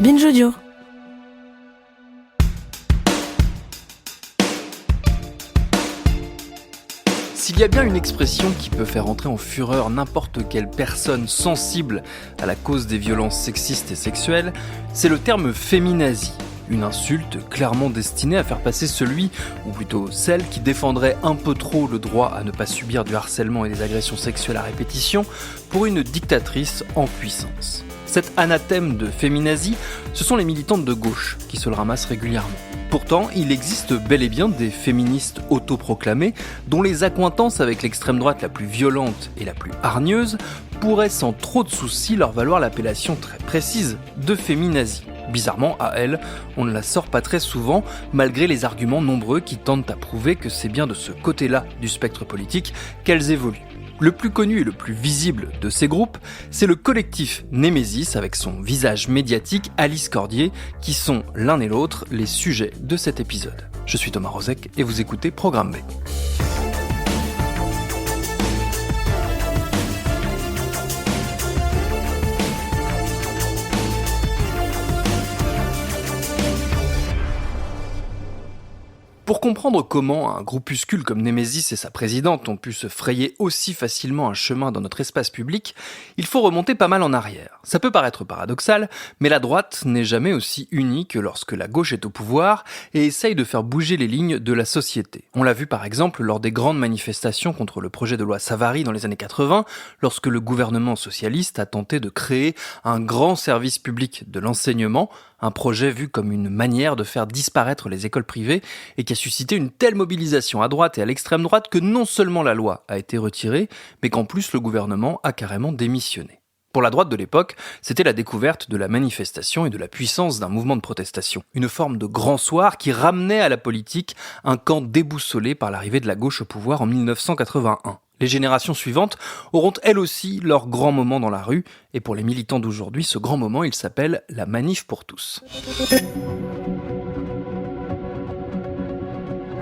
Binge Audio. S'il y a bien une expression qui peut faire entrer en fureur n'importe quelle personne sensible à la cause des violences sexistes et sexuelles, c'est le terme féminazie. Une insulte clairement destinée à faire passer celui, ou plutôt celle, qui défendrait un peu trop le droit à ne pas subir du harcèlement et des agressions sexuelles à répétition pour une dictatrice en puissance. Cet anathème de féminazie, ce sont les militantes de gauche qui se le ramassent régulièrement. Pourtant, il existe bel et bien des féministes autoproclamées dont les accointances avec l'extrême droite la plus violente et la plus hargneuse pourraient sans trop de soucis leur valoir l'appellation très précise de féminazie. Bizarrement, à elle, on ne la sort pas très souvent, malgré les arguments nombreux qui tentent à prouver que c'est bien de ce côté-là du spectre politique qu'elles évoluent. Le plus connu et le plus visible de ces groupes, c'est le collectif Némésis avec son visage médiatique Alice Cordier, qui sont l'un et l'autre les sujets de cet épisode. Je suis Thomas Rozek et vous écoutez Programme B. Pour comprendre comment un groupuscule comme Némésis et sa présidente ont pu se frayer aussi facilement un chemin dans notre espace public, il faut remonter pas mal en arrière. Ça peut paraître paradoxal, mais la droite n'est jamais aussi unie que lorsque la gauche est au pouvoir et essaye de faire bouger les lignes de la société. On l'a vu par exemple lors des grandes manifestations contre le projet de loi Savary dans les années 80, lorsque le gouvernement socialiste a tenté de créer un grand service public de l'enseignement, un projet vu comme une manière de faire disparaître les écoles privées et qui a suscité une telle mobilisation à droite et à l'extrême droite que non seulement la loi a été retirée, mais qu'en plus le gouvernement a carrément démissionné. Pour la droite de l'époque, c'était la découverte de la manifestation et de la puissance d'un mouvement de protestation. Une forme de grand soir qui ramenait à la politique un camp déboussolé par l'arrivée de la gauche au pouvoir en 1981. Les générations suivantes auront elles aussi leur grand moment dans la rue, et pour les militants d'aujourd'hui, ce grand moment, il s'appelle la Manif pour tous.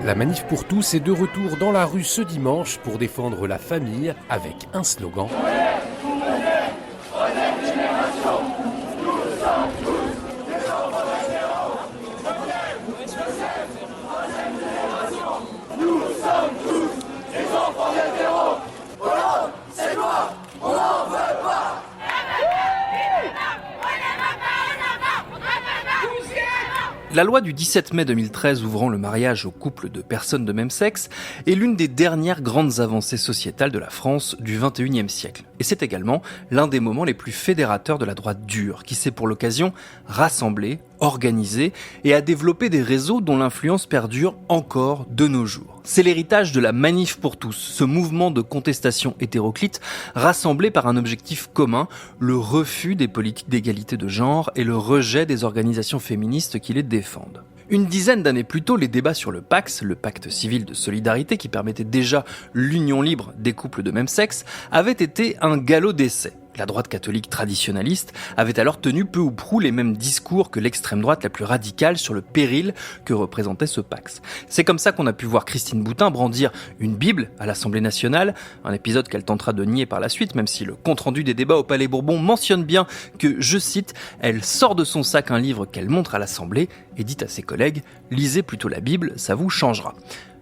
La Manif pour tous est de retour dans la rue ce dimanche pour défendre la famille avec un slogan. La loi du 17 mai 2013 ouvrant le mariage aux couples de personnes de même sexe est l'une des dernières grandes avancées sociétales de la France du XXIe siècle. Et c'est également l'un des moments les plus fédérateurs de la droite dure, qui s'est pour l'occasion rassemblée, organisée et a développé des réseaux dont l'influence perdure encore de nos jours. C'est l'héritage de la Manif pour tous, ce mouvement de contestation hétéroclite rassemblé par un objectif commun, le refus des politiques d'égalité de genre et le rejet des organisations féministes qui les défendent. Une dizaine d'années plus tôt, les débats sur le PACS, le pacte civil de solidarité qui permettait déjà l'union libre des couples de même sexe, avaient été un galop d'essai. La droite catholique traditionnaliste avait alors tenu peu ou prou les mêmes discours que l'extrême droite la plus radicale sur le péril que représentait ce PACS. C'est comme ça qu'on a pu voir Christine Boutin brandir une Bible à l'Assemblée nationale, un épisode qu'elle tentera de nier par la suite, même si le compte-rendu des débats au Palais Bourbon mentionne bien que, je cite, elle sort de son sac un livre qu'elle montre à l'Assemblée et dit à ses collègues « Lisez plutôt la Bible, ça vous changera ».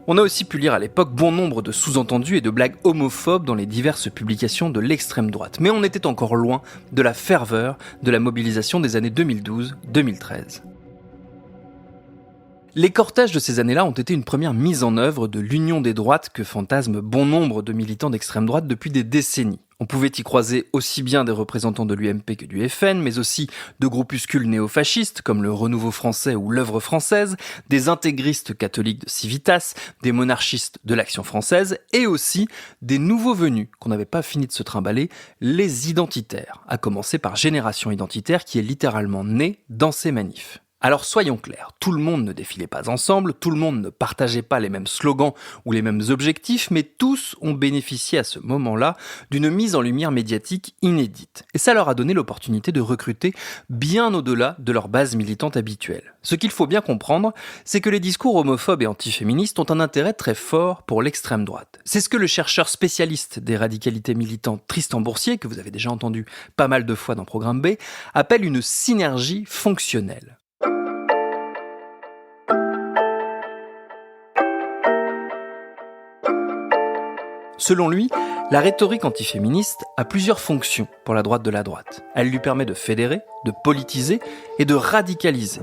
On a aussi pu lire à l'époque bon nombre de sous-entendus et de blagues homophobes dans les diverses publications de l'extrême droite. Mais on était encore loin de la ferveur de la mobilisation des années 2012-2013. Les cortèges de ces années-là ont été une première mise en œuvre de l'union des droites que fantasment bon nombre de militants d'extrême droite depuis des décennies. On pouvait y croiser aussi bien des représentants de l'UMP que du FN, mais aussi de groupuscules néofascistes comme le Renouveau français ou l'Œuvre française, des intégristes catholiques de Civitas, des monarchistes de l'Action française et aussi des nouveaux venus qu'on n'avait pas fini de se trimballer, les identitaires, à commencer par Génération Identitaire qui est littéralement né dans ces manifs. Alors soyons clairs, tout le monde ne défilait pas ensemble, tout le monde ne partageait pas les mêmes slogans ou les mêmes objectifs, mais tous ont bénéficié à ce moment-là d'une mise en lumière médiatique inédite. Et ça leur a donné l'opportunité de recruter bien au-delà de leur base militante habituelle. Ce qu'il faut bien comprendre, c'est que les discours homophobes et antiféministes ont un intérêt très fort pour l'extrême droite. C'est ce que le chercheur spécialiste des radicalités militantes Tristan Boursier, que vous avez déjà entendu pas mal de fois dans Programme B, appelle une synergie fonctionnelle. Selon lui, la rhétorique antiféministe a plusieurs fonctions pour la droite de la droite. Elle lui permet de fédérer, de politiser et de radicaliser.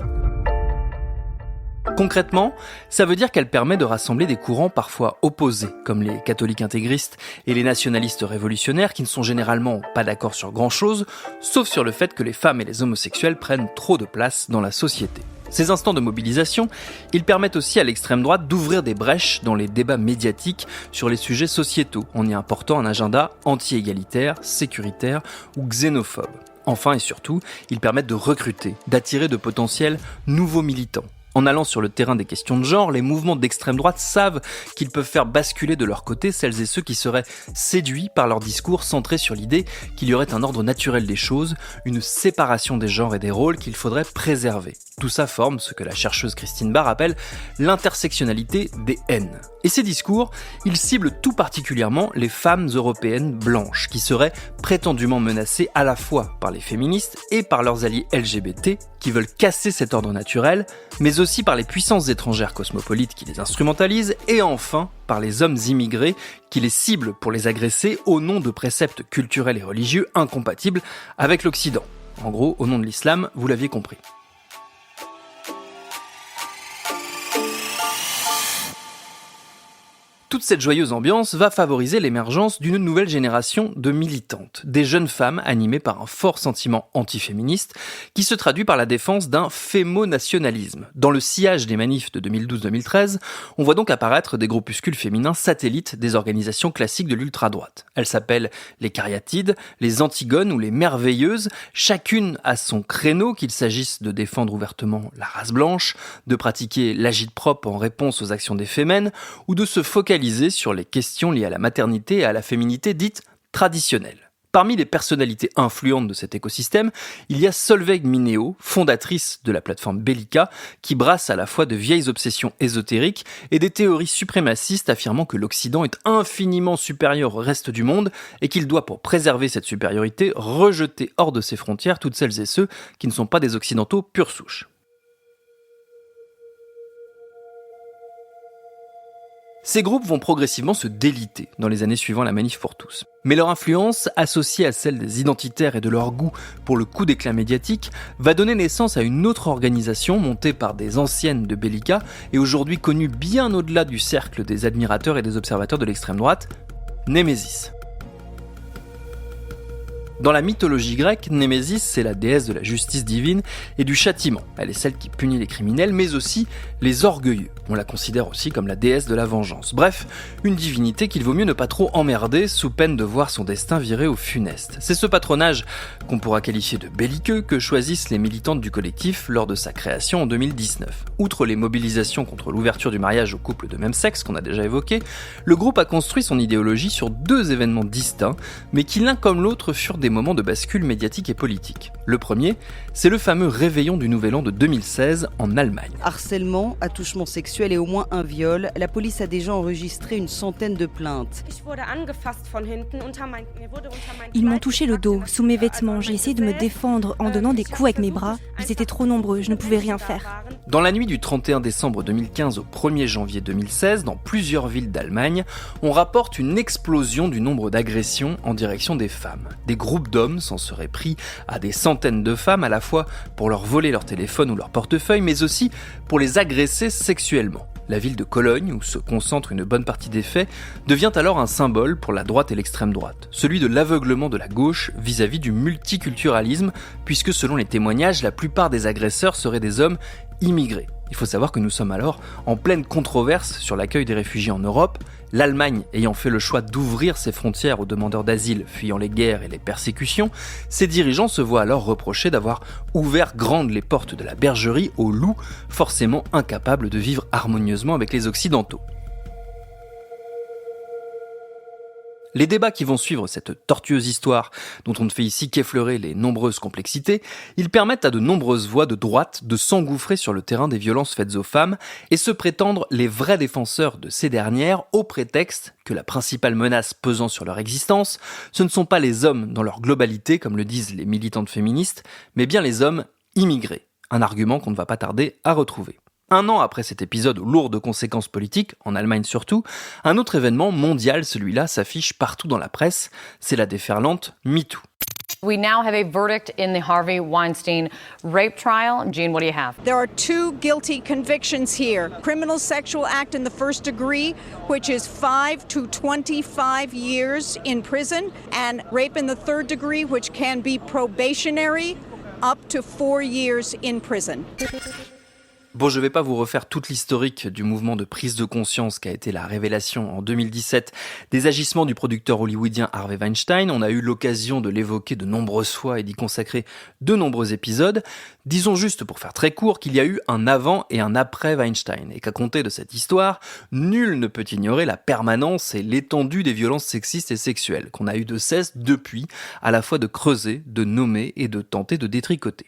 Concrètement, ça veut dire qu'elle permet de rassembler des courants parfois opposés, comme les catholiques intégristes et les nationalistes révolutionnaires qui ne sont généralement pas d'accord sur grand-chose, sauf sur le fait que les femmes et les homosexuels prennent trop de place dans la société. Ces instants de mobilisation, ils permettent aussi à l'extrême droite d'ouvrir des brèches dans les débats médiatiques sur les sujets sociétaux, en y important un agenda anti-égalitaire, sécuritaire ou xénophobe. Enfin et surtout, ils permettent de recruter, d'attirer de potentiels nouveaux militants. En allant sur le terrain des questions de genre, les mouvements d'extrême droite savent qu'ils peuvent faire basculer de leur côté celles et ceux qui seraient séduits par leur discours centré sur l'idée qu'il y aurait un ordre naturel des choses, une séparation des genres et des rôles qu'il faudrait préserver. Tout ça forme ce que la chercheuse Christine Barr appelle l'intersectionnalité des haines. Et ces discours, ils ciblent tout particulièrement les femmes européennes blanches, qui seraient prétendument menacées à la fois par les féministes et par leurs alliés LGBT, qui veulent casser cet ordre naturel, mais aussi par les puissances étrangères cosmopolites qui les instrumentalisent, et enfin par les hommes immigrés qui les ciblent pour les agresser au nom de préceptes culturels et religieux incompatibles avec l'Occident. En gros, au nom de l'islam, vous l'aviez compris. Toute cette joyeuse ambiance va favoriser l'émergence d'une nouvelle génération de militantes, des jeunes femmes animées par un fort sentiment antiféministe qui se traduit par la défense d'un fémonationalisme. Dans le sillage des manifs de 2012-2013, on voit donc apparaître des groupuscules féminins satellites des organisations classiques de l'ultra-droite. Elles s'appellent les Cariatides, les Antigones ou les Merveilleuses, chacune à son créneau, qu'il s'agisse de défendre ouvertement la race blanche, de pratiquer l'agite-prop en réponse aux actions des fémènes, ou de se focaliser sur les questions liées à la maternité et à la féminité dite traditionnelle. Parmi les personnalités influentes de cet écosystème, il y a Solveig Mineo, fondatrice de la plateforme Bellica, qui brasse à la fois de vieilles obsessions ésotériques et des théories suprémacistes affirmant que l'Occident est infiniment supérieur au reste du monde et qu'il doit, pour préserver cette supériorité, rejeter hors de ses frontières toutes celles et ceux qui ne sont pas des occidentaux pure souche. Ces groupes vont progressivement se déliter dans les années suivant la Manif pour tous. Mais leur influence, associée à celle des identitaires et de leur goût pour le coup d'éclat médiatique, va donner naissance à une autre organisation montée par des anciennes de Bellica et aujourd'hui connue bien au-delà du cercle des admirateurs et des observateurs de l'extrême droite, Némésis. Dans la mythologie grecque, Némésis, c'est la déesse de la justice divine et du châtiment. Elle est celle qui punit les criminels, mais aussi les orgueilleux. On la considère aussi comme la déesse de la vengeance. Bref, une divinité qu'il vaut mieux ne pas trop emmerder sous peine de voir son destin virer au funeste. C'est ce patronage, qu'on pourra qualifier de belliqueux, que choisissent les militantes du collectif lors de sa création en 2019. Outre les mobilisations contre l'ouverture du mariage aux couples de même sexe qu'on a déjà évoqué, le groupe a construit son idéologie sur deux événements distincts, mais qui l'un comme l'autre furent des moments de bascule médiatique et politique. Le premier, c'est le fameux réveillon du Nouvel An de 2016 en Allemagne. Harcèlement, attouchement sexuel et au moins un viol, la police a déjà enregistré une centaine de plaintes. Ils m'ont touché le dos, sous mes vêtements. J'ai essayé de me défendre en donnant des coups avec mes bras. Ils étaient trop nombreux, je ne pouvais rien faire. Dans la nuit du 31 décembre 2015 au 1er janvier 2016, dans plusieurs villes d'Allemagne, on rapporte une explosion du nombre d'agressions en direction des femmes. Des groupes d'hommes s'en seraient pris à des centaines de femmes, à la fois pour leur voler leur téléphone ou leur portefeuille, mais aussi pour les agresser sexuellement. La ville de Cologne, où se concentre une bonne partie des faits, devient alors un symbole pour la droite et l'extrême droite, celui de l'aveuglement de la gauche vis-à-vis du multiculturalisme, puisque selon les témoignages, la plupart des agresseurs seraient des hommes immigrés. Il faut savoir que nous sommes alors en pleine controverse sur l'accueil des réfugiés en Europe, l'Allemagne ayant fait le choix d'ouvrir ses frontières aux demandeurs d'asile fuyant les guerres et les persécutions, ses dirigeants se voient alors reprocher d'avoir ouvert grandes les portes de la bergerie aux loups, forcément incapables de vivre harmonieusement avec les Occidentaux. Les débats qui vont suivre cette tortueuse histoire, dont on ne fait ici qu'effleurer les nombreuses complexités, ils permettent à de nombreuses voix de droite de s'engouffrer sur le terrain des violences faites aux femmes et se prétendre les vrais défenseurs de ces dernières au prétexte que la principale menace pesant sur leur existence, ce ne sont pas les hommes dans leur globalité, comme le disent les militantes féministes, mais bien les hommes immigrés. Un argument qu'on ne va pas tarder à retrouver. Un an après cet épisode lourd de conséquences politiques, en Allemagne surtout, un autre événement mondial, celui-là, s'affiche partout dans la presse, c'est la déferlante MeToo. We now have a verdict in the Harvey Weinstein rape trial. Jean, what do you have? There are 2 guilty convictions here. Criminal sexual act in the first degree, which is 5 to 25 years in prison, and rape in the third degree, which can be probationary, up to 4 years in prison. Bon, je vais pas vous refaire toute l'historique du mouvement de prise de conscience qu'a été la révélation en 2017 des agissements du producteur hollywoodien Harvey Weinstein. On a eu l'occasion de l'évoquer de nombreuses fois et d'y consacrer de nombreux épisodes. Disons juste, pour faire très court, qu'il y a eu un avant et un après Weinstein, et qu'à compter de cette histoire, nul ne peut ignorer la permanence et l'étendue des violences sexistes et sexuelles, qu'on a eu de cesse depuis, à la fois de creuser, de nommer et de tenter de détricoter.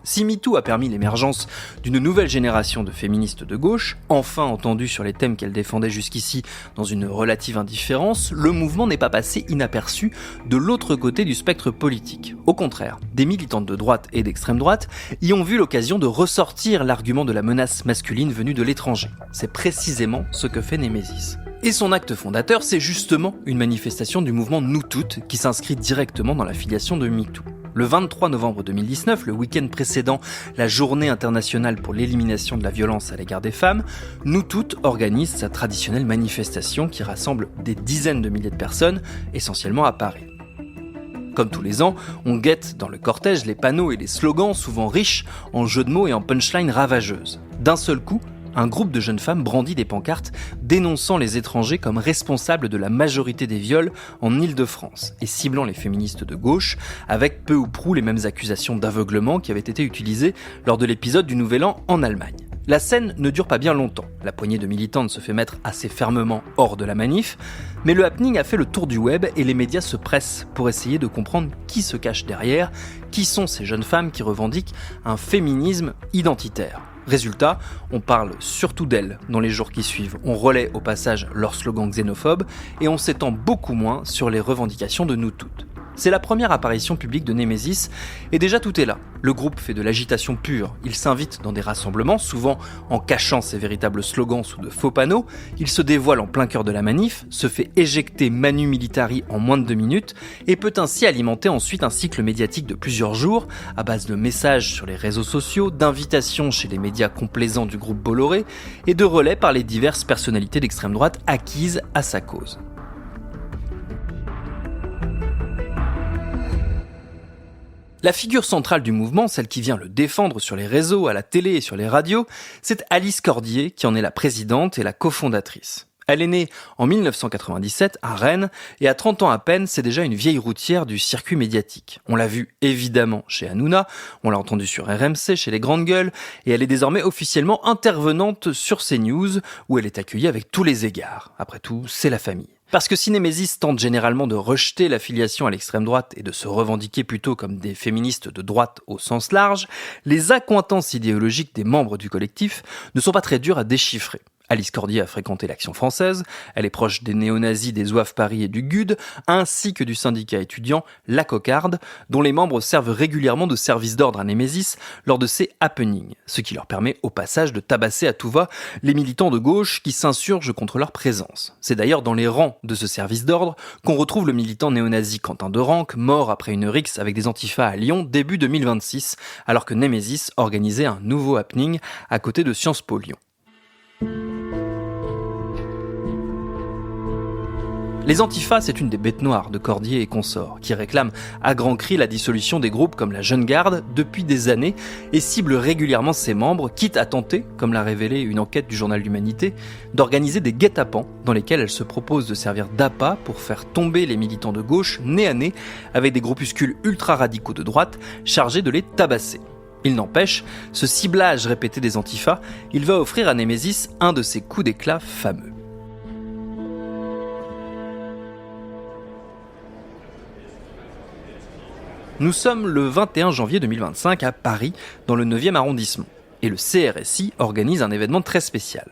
Si MeToo a permis l'émergence d'une nouvelle génération de féministes de gauche, enfin entendues sur les thèmes qu'elles défendaient jusqu'ici dans une relative indifférence, le mouvement n'est pas passé inaperçu de l'autre côté du spectre politique. Au contraire, des militantes de droite et d'extrême droite y ont vu l'occasion de ressortir l'argument de la menace masculine venue de l'étranger. C'est précisément ce que fait Nemesis. Et son acte fondateur, c'est justement une manifestation du mouvement Nous Toutes qui s'inscrit directement dans la filiation de MeToo. Le 23 novembre 2019, le week-end précédant la journée internationale pour l'élimination de la violence à l'égard des femmes, Nous Toutes organise sa traditionnelle manifestation qui rassemble des dizaines de milliers de personnes, essentiellement à Paris. Comme tous les ans, on guette dans le cortège les panneaux et les slogans souvent riches en jeux de mots et en punchlines ravageuses. D'un seul coup, un groupe de jeunes femmes brandit des pancartes dénonçant les étrangers comme responsables de la majorité des viols en Île-de-France et ciblant les féministes de gauche avec peu ou prou les mêmes accusations d'aveuglement qui avaient été utilisées lors de l'épisode du Nouvel An en Allemagne. La scène ne dure pas bien longtemps. La poignée de militantes se fait mettre assez fermement hors de la manif, mais le happening a fait le tour du web et les médias se pressent pour essayer de comprendre qui se cache derrière, qui sont ces jeunes femmes qui revendiquent un féminisme identitaire. Résultat, on parle surtout d'elles dans les jours qui suivent. On relaie au passage leurs slogans xénophobes et on s'étend beaucoup moins sur les revendications de Nous Toutes. C'est la première apparition publique de Nemesis et déjà tout est là. Le groupe fait de l'agitation pure. Il s'invite dans des rassemblements, souvent en cachant ses véritables slogans sous de faux panneaux. Il se dévoile en plein cœur de la manif, se fait éjecter manu militari en moins de 2 minutes et peut ainsi alimenter ensuite un cycle médiatique de plusieurs jours à base de messages sur les réseaux sociaux, d'invitations chez les médias complaisants du groupe Bolloré et de relais par les diverses personnalités d'extrême droite acquises à sa cause. La figure centrale du mouvement, celle qui vient le défendre sur les réseaux, à la télé et sur les radios, c'est Alice Cordier qui en est la présidente et la cofondatrice. Elle est née en 1997 à Rennes et à 30 ans à peine, c'est déjà une vieille routière du circuit médiatique. On l'a vue évidemment chez Hanouna, on l'a entendue sur RMC, chez les Grandes Gueules, et elle est désormais officiellement intervenante sur CNews où elle est accueillie avec tous les égards. Après tout, c'est la famille. Parce que si Nemesis tente généralement de rejeter l'affiliation à l'extrême droite et de se revendiquer plutôt comme des féministes de droite au sens large, les accointances idéologiques des membres du collectif ne sont pas très dures à déchiffrer. Alice Cordier a fréquenté l'Action française, elle est proche des néo-nazis des Zouaves Paris et du GUD, ainsi que du syndicat étudiant La Cocarde, dont les membres servent régulièrement de service d'ordre à Nemesis lors de ces happenings, ce qui leur permet au passage de tabasser à tout va les militants de gauche qui s'insurgent contre leur présence. C'est d'ailleurs dans les rangs de ce service d'ordre qu'on retrouve le militant néo-nazi Quentin Derenque, mort après une rixe avec des antifas à Lyon début 2026, alors que Nemesis organisait un nouveau happening à côté de Sciences Po Lyon. Les Antifas, c'est une des bêtes noires de Cordier et consorts, qui réclament à grands cris la dissolution des groupes comme la Jeune Garde depuis des années et ciblent régulièrement ses membres, quitte à tenter, comme l'a révélé une enquête du journal L'Humanité, d'organiser des guet-apens dans lesquels elles se proposent de servir d'appât pour faire tomber les militants de gauche nez à nez avec des groupuscules ultra-radicaux de droite chargés de les tabasser. Il n'empêche, ce ciblage répété des Antifas, il va offrir à Némésis un de ses coups d'éclat fameux. Nous sommes le 21 janvier 2025 à Paris, dans le 9e arrondissement, et le CRSI organise un événement très spécial.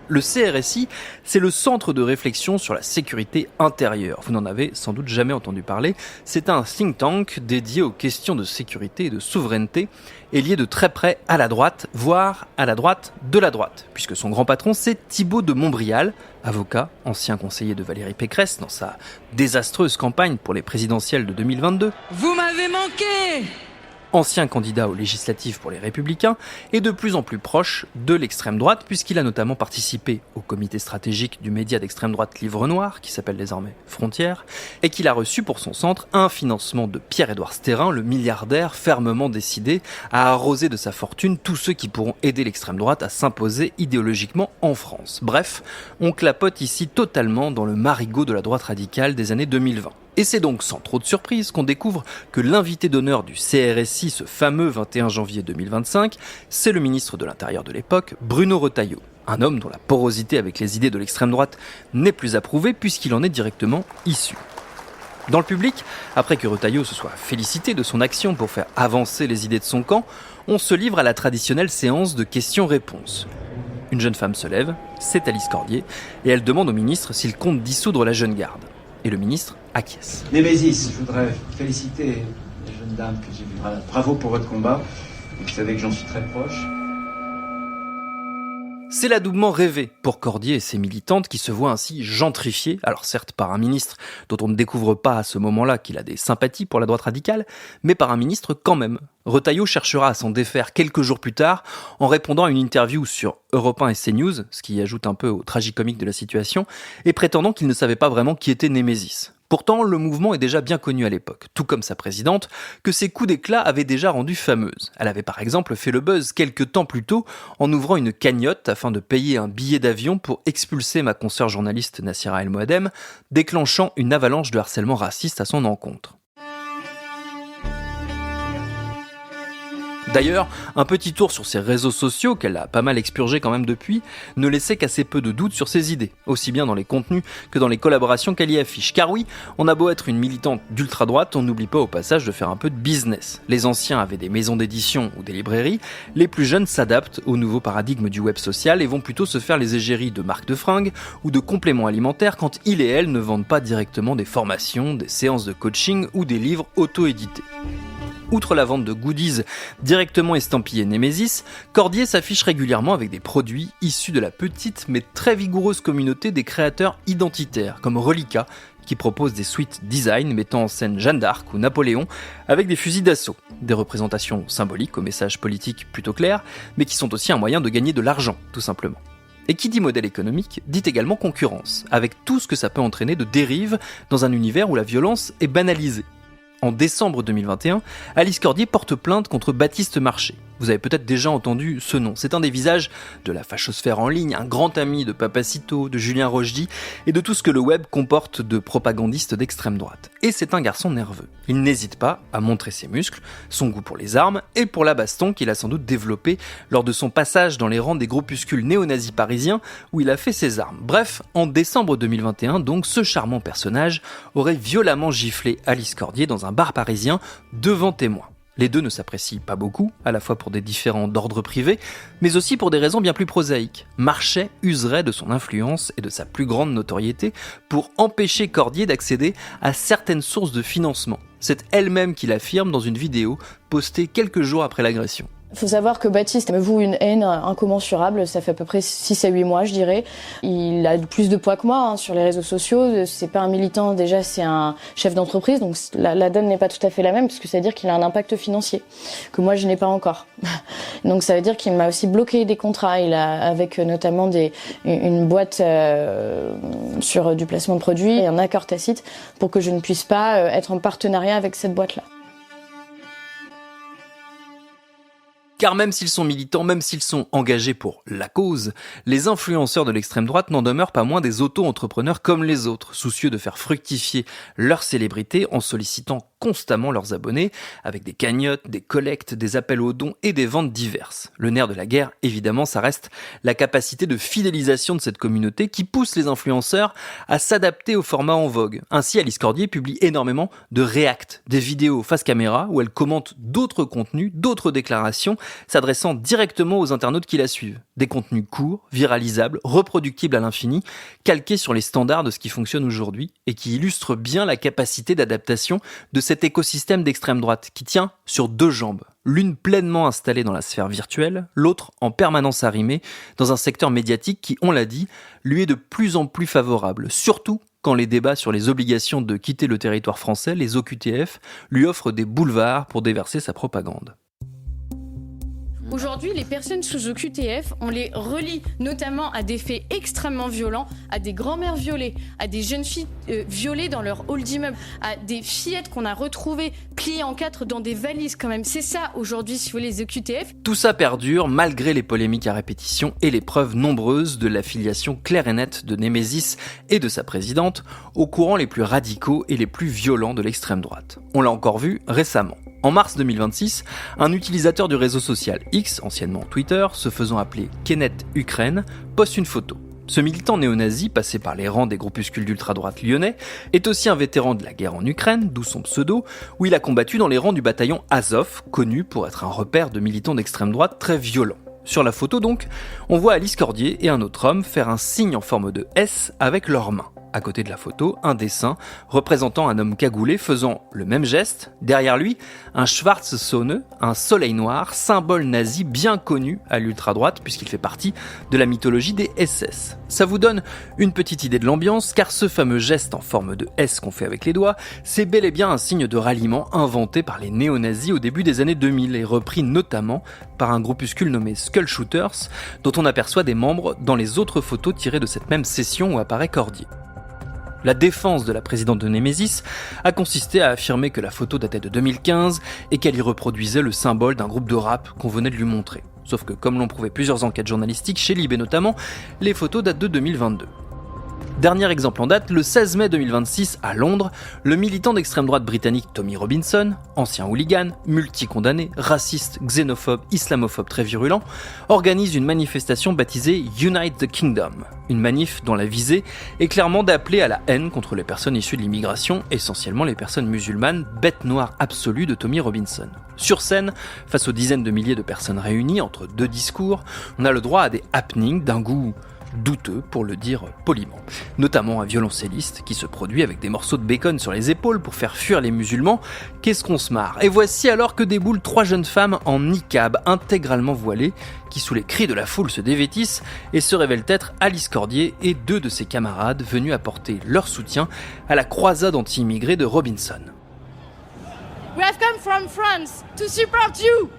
Le CRSI, c'est le centre de réflexion sur la sécurité intérieure. Vous n'en avez sans doute jamais entendu parler. C'est un think tank dédié aux questions de sécurité et de souveraineté et lié de très près à la droite, voire à la droite de la droite, puisque son grand patron, c'est Thibault de Montbrial, avocat, ancien conseiller de Valérie Pécresse dans sa désastreuse campagne pour les présidentielles de 2022. Vous m'avez manqué! Ancien candidat aux législatives pour les Républicains et de plus en plus proche de l'extrême droite, puisqu'il a notamment participé au comité stratégique du média d'extrême droite Livre Noir, qui s'appelle désormais Frontières, et qu'il a reçu pour son centre un financement de Pierre-Édouard Stérin, le milliardaire fermement décidé à arroser de sa fortune tous ceux qui pourront aider l'extrême droite à s'imposer idéologiquement en France. Bref, on clapote ici totalement dans le marigot de la droite radicale des années 2020. Et c'est donc sans trop de surprise qu'on découvre que l'invité d'honneur du CRSI ce fameux 21 janvier 2025, c'est le ministre de l'Intérieur de l'époque, Bruno Retailleau. Un homme dont la porosité avec les idées de l'extrême droite n'est plus approuvée puisqu'il en est directement issu. Dans le public, après que Retailleau se soit félicité de son action pour faire avancer les idées de son camp, on se livre à la traditionnelle séance de questions-réponses. Une jeune femme se lève, c'est Alice Cordier, et elle demande au ministre s'il compte dissoudre la Jeune Garde. Et le ministre acquiesce. Némésis, je voudrais féliciter les jeunes dames que j'ai vues. Voilà, bravo pour votre combat. Et vous savez que j'en suis très proche. C'est l'adoubement rêvé pour Cordier et ses militantes qui se voient ainsi gentrifiées, alors certes par un ministre dont on ne découvre pas à ce moment-là qu'il a des sympathies pour la droite radicale, mais par un ministre quand même. Retailleau cherchera à s'en défaire quelques jours plus tard en répondant à une interview sur Europe 1 et CNews, ce qui ajoute un peu au tragicomique de la situation, et prétendant qu'il ne savait pas vraiment qui était Némésis. Pourtant, le mouvement est déjà bien connu à l'époque, tout comme sa présidente, que ses coups d'éclat avaient déjà rendu fameuse. Elle avait par exemple fait le buzz quelques temps plus tôt en ouvrant une cagnotte afin de payer un billet d'avion pour expulser ma consoeur journaliste Nassira El Moadem, déclenchant une avalanche de harcèlement raciste à son encontre. D'ailleurs, un petit tour sur ses réseaux sociaux, qu'elle a pas mal expurgé quand même depuis, ne laissait qu'assez peu de doutes sur ses idées, aussi bien dans les contenus que dans les collaborations qu'elle y affiche. Car oui, on a beau être une militante d'ultra-droite, on n'oublie pas au passage de faire un peu de business. Les anciens avaient des maisons d'édition ou des librairies, les plus jeunes s'adaptent au nouveau paradigme du web social et vont plutôt se faire les égéries de marques de fringues ou de compléments alimentaires quand ils et elles ne vendent pas directement des formations, des séances de coaching ou des livres auto-édités. Outre la vente de goodies directement estampillés Némésis, Cordier s'affiche régulièrement avec des produits issus de la petite mais très vigoureuse communauté des créateurs identitaires, comme Relica, qui propose des suites design mettant en scène Jeanne d'Arc ou Napoléon avec des fusils d'assaut. Des représentations symboliques au message politique plutôt clair, mais qui sont aussi un moyen de gagner de l'argent, tout simplement. Et qui dit modèle économique, dit également concurrence, avec tout ce que ça peut entraîner de dérive dans un univers où la violence est banalisée. En décembre 2021, Alice Cordier porte plainte contre Baptiste Marché. Vous avez peut-être déjà entendu ce nom. C'est un des visages de la fachosphère en ligne, un grand ami de Papacito, de Julien Rochdy et de tout ce que le web comporte de propagandistes d'extrême droite. Et c'est un garçon nerveux. Il n'hésite pas à montrer ses muscles, son goût pour les armes et pour la baston qu'il a sans doute développé lors de son passage dans les rangs des groupuscules néo-nazis parisiens où il a fait ses armes. Bref, en décembre 2021, donc, ce charmant personnage aurait violemment giflé Alice Cordier dans un bar parisien devant témoins. Les deux ne s'apprécient pas beaucoup, à la fois pour des différends d'ordre privé, mais aussi pour des raisons bien plus prosaïques. Marchais userait de son influence et de sa plus grande notoriété pour empêcher Cordier d'accéder à certaines sources de financement. C'est elle-même qui l'affirme dans une vidéo postée quelques jours après l'agression. Il faut savoir que Baptiste me voue une haine incommensurable, ça fait à peu près 6 à 8 mois je dirais. Il a plus de poids que moi sur les réseaux sociaux, c'est pas un militant, déjà c'est un chef d'entreprise, donc la donne n'est pas tout à fait la même, puisque ça veut dire qu'il a un impact financier, que moi je n'ai pas encore. Donc ça veut dire qu'il m'a aussi bloqué des contrats, il a avec notamment une boîte sur du placement de produits et un accord tacite pour que je ne puisse pas être en partenariat avec cette boîte-là. Car même s'ils sont militants, même s'ils sont engagés pour la cause, les influenceurs de l'extrême droite n'en demeurent pas moins des auto-entrepreneurs comme les autres, soucieux de faire fructifier leur célébrité en sollicitant constamment leurs abonnés, avec des cagnottes, des collectes, des appels aux dons et des ventes diverses. Le nerf de la guerre, évidemment, ça reste la capacité de fidélisation de cette communauté qui pousse les influenceurs à s'adapter au format en vogue. Ainsi, Alice Cordier publie énormément de react, des vidéos face caméra où elle commente d'autres contenus, d'autres déclarations, s'adressant directement aux internautes qui la suivent. Des contenus courts, viralisables, reproductibles à l'infini, calqués sur les standards de ce qui fonctionne aujourd'hui et qui illustrent bien la capacité d'adaptation de cet écosystème d'extrême droite qui tient sur 2 jambes. L'une pleinement installée dans la sphère virtuelle, l'autre en permanence arrimée dans un secteur médiatique qui, on l'a dit, lui est de plus en plus favorable, surtout quand les débats sur les obligations de quitter le territoire français, les OQTF, lui offrent des boulevards pour déverser sa propagande. Aujourd'hui, les personnes sous OQTF, on les relie notamment à des faits extrêmement violents, à des grands-mères violées, à des jeunes filles violées dans leur hall d'immeuble, à des fillettes qu'on a retrouvées pliées en 4 dans des valises quand même. C'est ça aujourd'hui, si vous voulez, les OQTF. Tout ça perdure malgré les polémiques à répétition et les preuves nombreuses de l'affiliation claire et nette de Némésis et de sa présidente aux courants les plus radicaux et les plus violents de l'extrême droite. On l'a encore vu récemment. En mars 2026, un utilisateur du réseau social X, anciennement Twitter, se faisant appeler Kenneth Ukraine, poste une photo. Ce militant néo-nazi, passé par les rangs des groupuscules d'ultra-droite lyonnais, est aussi un vétéran de la guerre en Ukraine, d'où son pseudo, où il a combattu dans les rangs du bataillon Azov, connu pour être un repère de militants d'extrême droite très violents. Sur la photo donc, on voit Alice Cordier et un autre homme faire un signe en forme de S avec leurs mains. À côté de la photo, un dessin représentant un homme cagoulé faisant le même geste. Derrière lui, un Schwarzsonne, un soleil noir, symbole nazi bien connu à l'ultra-droite puisqu'il fait partie de la mythologie des SS. Ça vous donne une petite idée de l'ambiance car ce fameux geste en forme de S qu'on fait avec les doigts, c'est bel et bien un signe de ralliement inventé par les néo-nazis au début des années 2000 et repris notamment par un groupuscule nommé Skull Shooters dont on aperçoit des membres dans les autres photos tirées de cette même session où apparaît Cordier. La défense de la présidente de Némésis a consisté à affirmer que la photo datait de 2015 et qu'elle y reproduisait le symbole d'un groupe de rap qu'on venait de lui montrer. Sauf que, comme l'ont prouvé plusieurs enquêtes journalistiques, chez Libé notamment, les photos datent de 2022. Dernier exemple en date, le 16 mai 2026 à Londres, le militant d'extrême droite britannique Tommy Robinson, ancien hooligan, multi-condamné, raciste, xénophobe, islamophobe très virulent, organise une manifestation baptisée Unite the Kingdom. Une manif dont la visée est clairement d'appeler à la haine contre les personnes issues de l'immigration, essentiellement les personnes musulmanes, bête noire absolue de Tommy Robinson. Sur scène, face aux dizaines de milliers de personnes réunies entre 2 discours, on a le droit à des happenings d'un goût douteux pour le dire poliment. Notamment un violoncelliste qui se produit avec des morceaux de bacon sur les épaules pour faire fuir les musulmans. Qu'est-ce qu'on se marre. Et voici alors que déboulent 3 jeunes femmes en niqab intégralement voilées qui sous les cris de la foule se dévêtissent et se révèlent être Alice Cordier et 2 de ses camarades venus apporter leur soutien à la croisade anti-immigrée de Robinson. We have come from France to support you.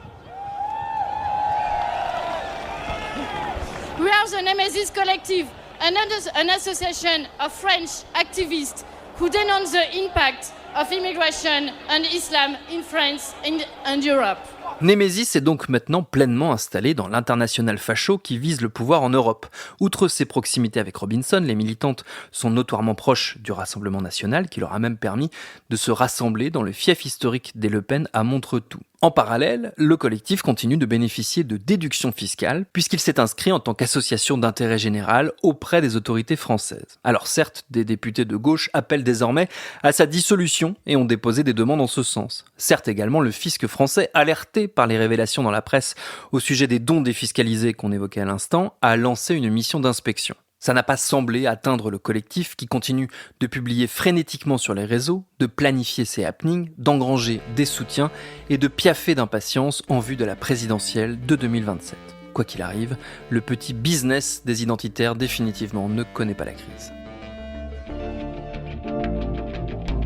We are the Nemesis Collective, an association of French activists who denounce the impact of immigration and Islam in France and Europe. Némésis est donc maintenant pleinement installé dans l'international facho qui vise le pouvoir en Europe. Outre ses proximités avec Robinson, les militantes sont notoirement proches du Rassemblement national qui leur a même permis de se rassembler dans le fief historique des Le Pen à Montretout. En parallèle, le collectif continue de bénéficier de déductions fiscales puisqu'il s'est inscrit en tant qu'association d'intérêt général auprès des autorités françaises. Alors certes, des députés de gauche appellent désormais à sa dissolution et ont déposé des demandes en ce sens. Certes également, le fisc français, alerté par les révélations dans la presse au sujet des dons défiscalisés qu'on évoquait à l'instant, a lancé une mission d'inspection. Ça n'a pas semblé atteindre le collectif qui continue de publier frénétiquement sur les réseaux, de planifier ses happenings, d'engranger des soutiens et de piaffer d'impatience en vue de la présidentielle de 2027. Quoi qu'il arrive, le petit business des identitaires définitivement ne connaît pas la crise.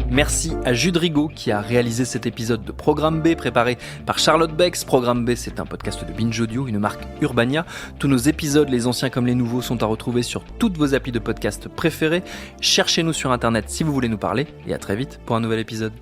Merci à Jude Rigaud qui a réalisé cet épisode de Programme B préparé par Charlotte Bex. Programme B, c'est un podcast de Binge Audio, une marque Urbania. Tous nos épisodes, les anciens comme les nouveaux, sont à retrouver sur toutes vos applis de podcast préférées. Cherchez-nous sur internet si vous voulez nous parler et à très vite pour un nouvel épisode.